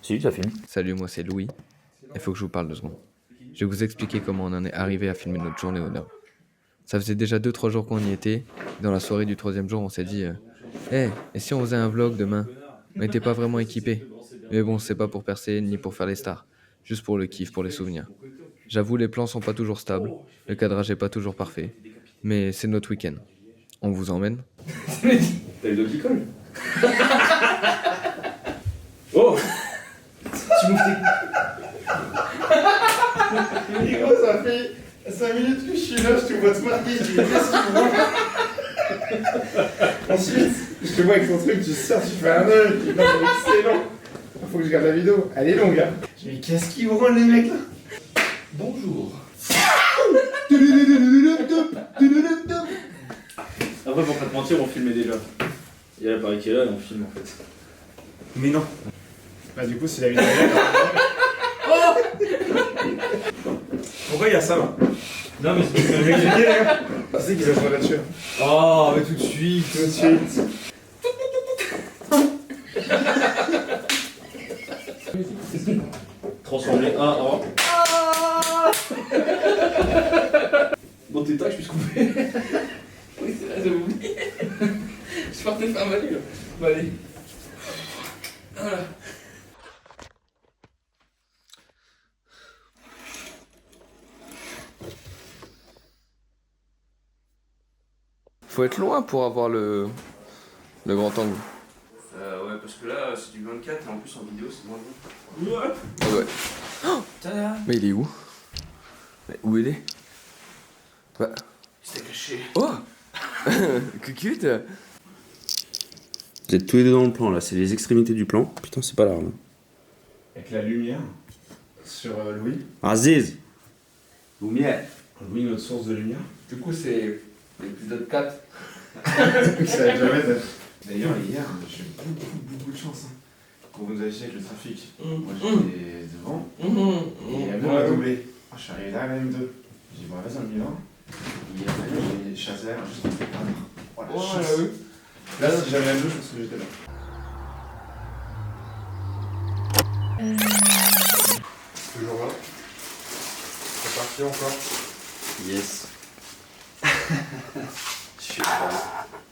Si, ça filme. Salut, moi c'est Louis. Il faut que je vous parle 2 secondes. Je vais vous expliquer comment on en est arrivé à filmer notre journée au Nord. Ça faisait déjà 2-3 jours qu'on y était. Dans la soirée du 3e jour, on s'est dit hey, et si on faisait un vlog demain? On n'était pas vraiment équipés. Mais bon, c'est pas pour percer ni pour faire les stars. Juste pour le kiff, pour les souvenirs. J'avoue, les plans sont pas toujours stables. Le cadrage est pas toujours parfait. Mais c'est notre week-end. On vous emmène? T'as le dos qui colle. Oh. Tu m'ouvres tes... Et gros, ça fait 5 minutes que je suis là, je te vois te marquer, je dis qu'est-ce qu'il prend. Ensuite, je te vois avec ton truc, tu sors, tu fais un œil, tu dis non, mais excellent. Faut que je regarde la vidéo, elle est longue, hein. Je dis mais qu'est-ce qu'ils branlent les mecs là? Bonjour. Après, pour pas te mentir, on filmait déjà. Il y a l'appareil qui est là et on filme en fait. Mais non. Bah du coup, c'est la vidéo. Pourquoi il y a ça là? Non, mais c'est Le mec est gay, les gars. Tu sais qu'ils ont joué là-dessus. Oh, mais tout de suite. Tout de suite. Transformer un en. Bon, t'es tac, je puisse couper. Oui, c'est là, j'avais oublié. Je partais faire ma ligne. Bon, allez. Voilà. Faut être loin pour avoir le grand angle. Ouais, parce que là, c'est du 24 et en plus en vidéo, c'est moins bon. Ouais. Ouais. Oh, mais il est où? Mais où il est? Bah. Il s'est caché. Oh. Cucute. Vous êtes tous les deux dans le plan là, c'est les extrémités du plan. Putain, c'est pas large. Avec la lumière sur Louis. Aziz. Lumière. Louis, notre source de lumière. Du coup, c'est l'épisode 4. Ça va jamais être. D'ailleurs, hier, j'ai eu beaucoup de chance. Hein. Quand vous avez avec le trafic, moi j'étais devant et la m'a doublé. Je suis arrivé là, la M2. J'ai dit, bon, vas-y, on y va. Et après, j'ai chassé juste en fait. Voilà, chasse. Là, si j'avais M2, je pense que j'étais là. Toujours là. C'est parti encore. Yes.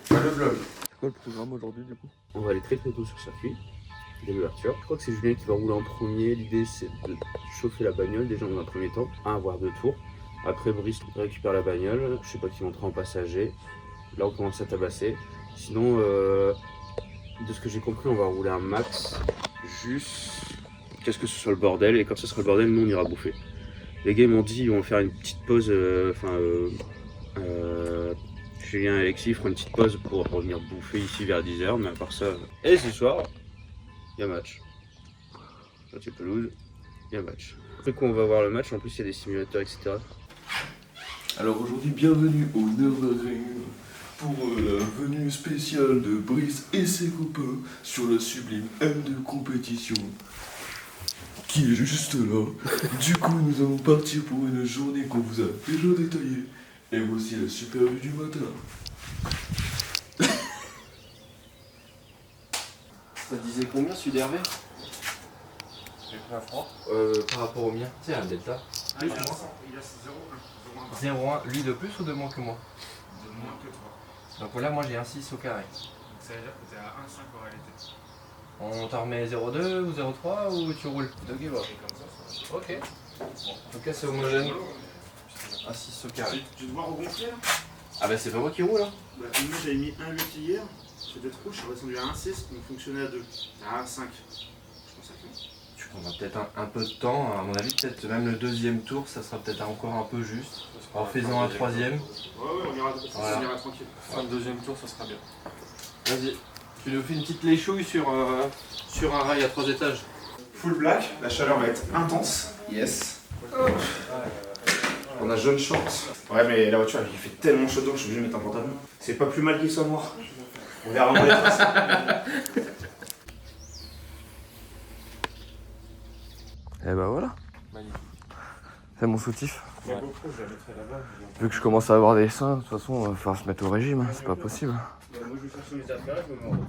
Pas le vlog. C'est quoi le programme aujourd'hui du coup? On va aller très tôt sur circuit de l'ouverture. Je crois que c'est Julien qui va rouler en premier. L'idée c'est de chauffer la bagnole déjà dans un premier temps, voire 2 tours. Après Brice récupère la bagnole, je sais pas qui montera en passager. Là on commence à tabasser. Sinon, de ce que j'ai compris, on va rouler un max jusqu'à ce que ce soit le bordel. Et quand ce sera le bordel, nous on ira bouffer. Les gars m'ont dit ils vont faire une petite pause, Julien et Alexis feront une petite pause pour revenir bouffer ici vers 10h, mais à part ça. Et ce soir, il y a match. Là, c'est pelouse, il y a match. Après qu'on va voir le match, en plus il y a des simulateurs, etc. Alors aujourd'hui, bienvenue au Nürburgring pour la venue spéciale de Brice et ses copains sur la sublime M2 compétition qui est juste là. Du coup, nous allons partir pour une journée qu'on vous a déjà détaillée. Et voici la super vue du matin. Ça disait combien celui d'Hervé? J'ai pris un froid. Par rapport au mien, c'est un delta. Il a 0,1. 0,1, lui de plus ou de moins que moi? De moins que toi. Donc là, moi j'ai un 6 au carré. Donc ça veut dire que t'es à 1,5 en réalité. On t'en remet 0,2 ou 0,3 ou tu roules? Ok, bon. Comme ça. Ok. Bon, en tout cas, c'est homogène. Un 6 au carré. Tu dois regonfler là? Ah bah c'est pas moi qui roule hein. Bah, moi j'avais mis 1,8 hier, c'était trop, je suis redescendu à 1,6, donc fonctionnait à 2. À 1,5. Je pense à tout. Tu prendras peut-être un peu de temps, à mon avis, peut-être même le 2e tour, ça sera peut-être encore un peu juste. En faisant un 3e. Ouais, on ira, Voilà. on ira tranquille. Fin de 2e tour, ça sera bien. Vas-y. Tu nous fais une petite léchouille sur un rail à 3 étages. Full black, la chaleur va être intense. Yes. On a jaune short. Ouais, mais la voiture il fait tellement chaud que je suis obligé de mettre un pantalon. C'est pas plus mal qu'il soit noir. On verra moins les traces. Et bah voilà. Magnifique. C'est mon soutif. La GoPro, je la mettrai là-bas. Vu que je commence à avoir des seins, de toute façon, on va falloir se mettre au régime, hein, c'est pas possible. Moi je vais chercher mes affaires, je me mets en route.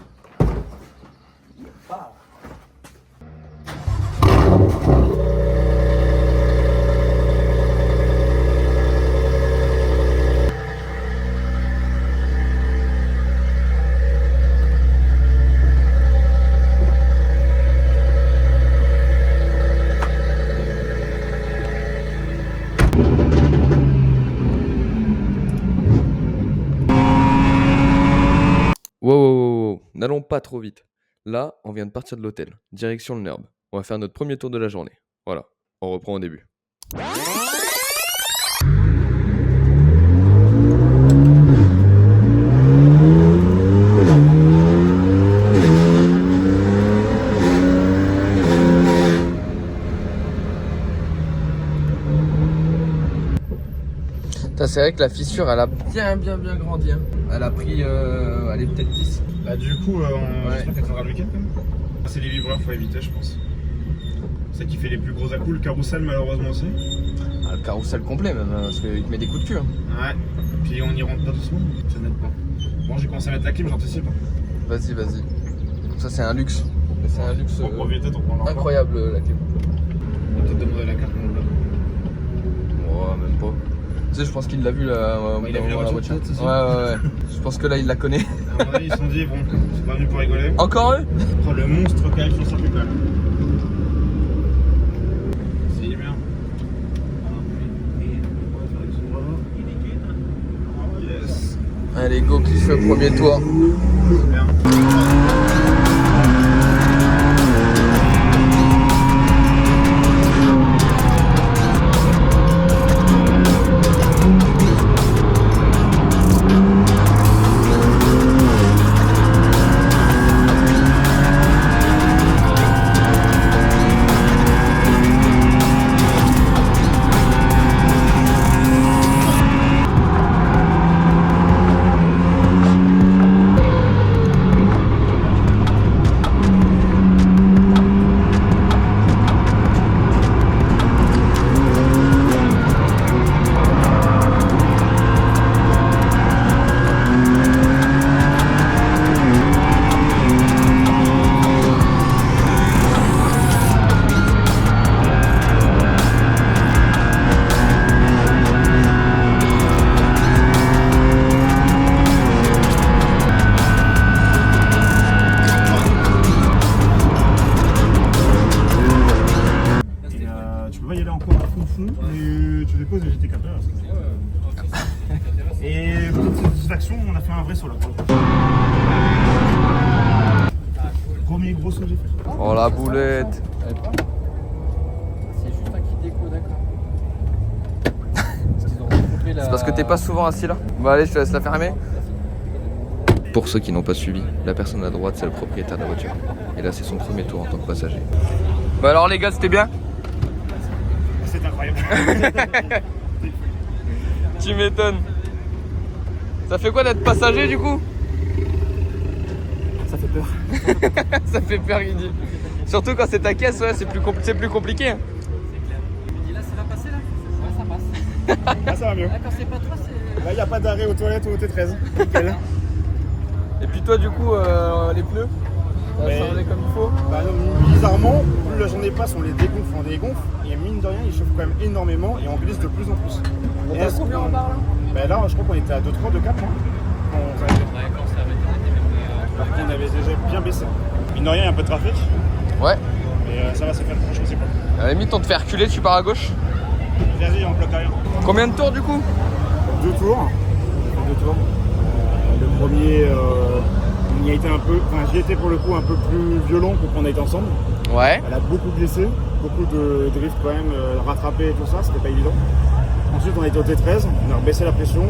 pas trop vite. Là, on vient de partir de l'hôtel, direction le NURB. On va faire notre premier tour de la journée. Voilà, on reprend au début. C'est vrai que la fissure elle a bien grandi. Hein. Elle a pris, elle est peut-être 10. Bah du coup, j'espère qu'elle tiendra le week-end quand même. C'est les livreurs, faut éviter je pense. C'est ça qui fait les plus gros à-coups, le carrousel malheureusement aussi. Ah, le carrousel complet même, parce qu'il te met des coups de cul. Hein. Ouais, puis on y rentre pas doucement, ça n'aide pas. Bon, j'ai commencé à mettre la clim, j'anticipe. Vas-y. Ça c'est un luxe. C'est un luxe Pour profiter, t'en prends incroyable la clim. On va peut-être demander la carte, mais on l'a. Oh, même pas. Tu sais, je pense qu'il l'a vu là. Il a vu la voiture peut-être aussi. Ouais. Je pense que là il la connaît. À mon avis, ils se sont dit, bon, c'est pas venu pour rigoler. Encore eux? Oh, le monstre quand même sur le circuit quand même. C'est bien. Yes. Allez, go qui fait le premier tour. C'est bien. Mais tu déposes les GT4 là. Et petite satisfaction, on a fait un vrai saut là. Premier gros saut que j'ai fait. Oh la boulette. C'est juste un kit déco, d'accord. C'est parce que t'es pas souvent assis là. Bon allez, je te laisse la fermer. Pour ceux qui n'ont pas suivi, la personne à droite c'est le propriétaire de la voiture. Et là c'est son premier tour en tant que passager. Bah alors les gars, c'était bien? C'est incroyable. Tu m'étonnes. Ça fait quoi d'être passager du coup? Ça fait peur. Ça fait peur, il dit. Surtout quand c'est ta caisse, ouais, c'est plus compliqué. Hein. Et là, ça va passer là? Ouais, ça passe. Là, ça va mieux. Là, quand c'est pas toi, c'est. Là, il n'y a pas d'arrêt aux toilettes ou au T13. Nickel. Et puis toi, du coup, les pneus, ça va charger comme il faut? Bah non, bizarrement, plus la journée passe, on les dégonfle, on dégonfle. Et mine de rien, ils chauffent quand même énormément et on glisse de plus en plus. On passe combien en barre là? Bah là, je crois qu'on était à 2,3, 2,4 quand on s'est arrêté. Ouais, quand on s'est arrêté, on était même. Alors qu'on avait déjà bien baissé. Mine de rien, il y a un peu de trafic. Ouais. Mais ça va se faire franchement, c'est pas. À la limite, on te fait reculer, tu pars à gauche. Vas-y, on bloque rien. Combien de tours du coup? 2 tours. 2 tours. Le premier, il a été un peu. Enfin, j'y étais pour le coup un peu plus violent que quand on a été ensemble. Ouais. Elle a beaucoup glissé, beaucoup de drift quand même, rattrapé et tout ça, c'était pas évident. Ensuite, on a été au T13, on a rebaissé la pression.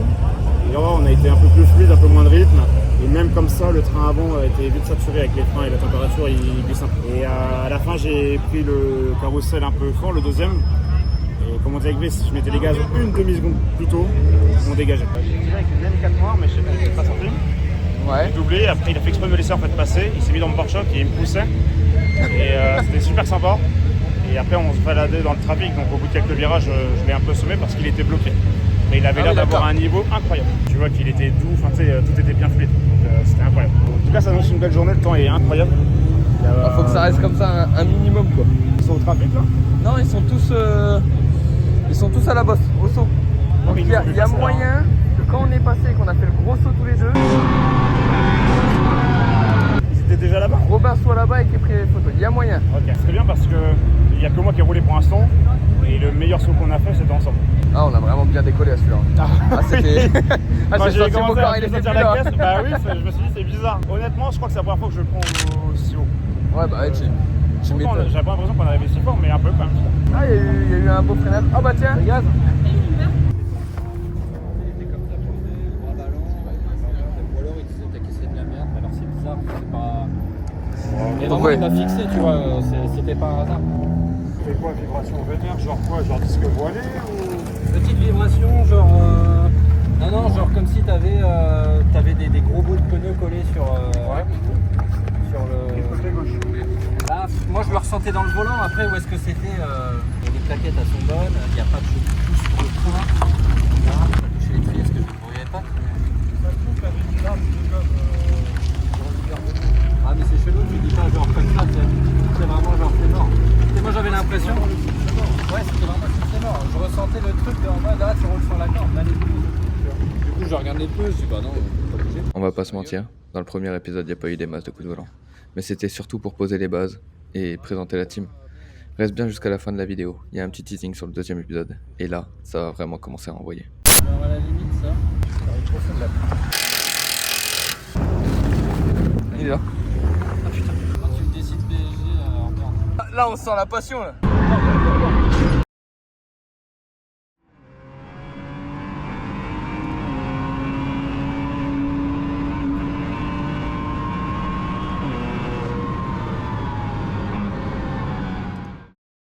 Et là, on a été un peu plus fluide, un peu moins de rythme. Et même comme ça, le train avant a été vite saturé avec les freins et la température, il glisse un peu. Et à la fin, j'ai pris le carrousel un peu fort, le deuxième. Et comme on dit avec Brice, je mettais les gaz une demi-seconde plus tôt, on dégageait. J'ai tiré avec une M4 noire, mais je sais pas, elle n'est pas sortie. Ouais. J'ai doublé, après il a fait exprès de me laisser en fait passer, il s'est mis dans mon pare-choc et il me poussait. Et c'était super sympa. Et après on se baladait dans le trafic, donc au bout de quelques virages, je l'ai un peu semé parce qu'il était bloqué. Mais il avait l'air d'avoir un niveau incroyable. Tu vois qu'il était doux, enfin, tu sais, tout était bien fluide. C'était incroyable. En tout cas, ça annonce une belle journée, le temps est incroyable. Faut que ça reste comme ça un minimum quoi. Ils sont au trafic là? Non, ils sont tous à la bosse, au saut. Donc il y a moyen que quand on est passé et qu'on a fait le gros saut tous les deux, Ils étaient déjà là-bas? Robin soit là-bas et qui ait pris les photos. Il y a moyen. Ok, c'est très bien parce que il n'y a que moi qui ai roulé pour l'instant et le meilleur saut qu'on a fait c'était ensemble. Ah, on a vraiment bien décollé à celui-là. Ah, c'était. Ah, Quand j'ai j'ai senti mon commencé corps, à il était sentir plus la là. caisse, bah oui, je me suis dit c'est bizarre. Honnêtement, je crois que c'est la première fois que je le prends aussi haut. Ouais, bah ouais, tu Pourtant, m'étonnes. j'avais pas l'impression qu'on arrivait si fort, mais un peu quand même. Ah, il y a eu un beau freinage. Ah, bah tiens, les gaz. Ou alors il disait t'as caissé de la merde, alors c'est bizarre, c'est pas. Et Donc, vraiment ouais. il m'a fixé, tu vois, c'était pas un hasard. C'est quoi, vibration vénère? Genre quoi? Genre disque voilé ou. Petite vibration, genre. Non, genre comme si t'avais des gros bouts de pneus collés sur le. Côté gauche. Là, moi je le ressentais dans le volant, après où est-ce que c'était les plaquettes elles sont bonnes, il n'y a pas de joli coup sur le point. Là, je vais toucher les triers parce que je ne pourrais pas. Ça se trouve, t'avais une arme de gomme Ah mais c'est chelou, tu dis pas genre comme ça, c'est vraiment genre c'est mort. Et moi j'avais l'impression. Ouais, c'était vraiment c'est mort. Je ressentais le truc de en mode là tu roules sur la corde, allez Du coup je regarde les pneus, je dis bah non, pas bouger. On va pas se mentir, dans le premier épisode, il n'y a pas eu des masses de coups de volant. Mais c'était surtout pour poser les bases et présenter la team. Reste bien jusqu'à la fin de la vidéo, il y a un petit teasing sur le deuxième épisode. Et là, ça va vraiment commencer à envoyer. Alors à la limite ça, j'arrive trop fond de la. Il est là. Ah putain, quand tu me décides PSG, merde. Là, on sent la passion là.